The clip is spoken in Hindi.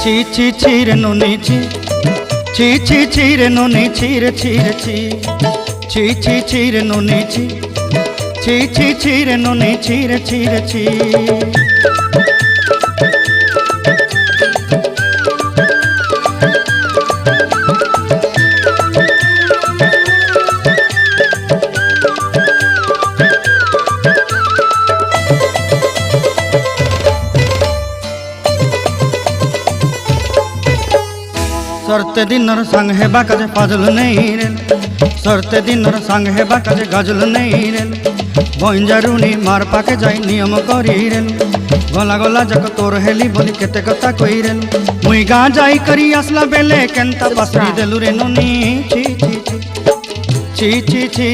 ছি ছি ছি রে নুনি ছি ছি ছি ছি রে নুনি ছি রে ছি রে ছি ছি ছি ছি রে নুনি ছি ছি ছি ছি রে নুনি ছি রে ছি রে ছি। सरते दिनर संग हेबा काजे फाजल नहीं रेल सरते दिनर संग हेबा काजे गाजल नहीं रेल बंजारुनी मार पाके जाई नियम करी रेल गला गला जक तोर हेली बोली केते कथा कई रेल मुई गा जाई करी असला बेले केंता बसरी देलु रे नुनी ची ची ची ची ची ची।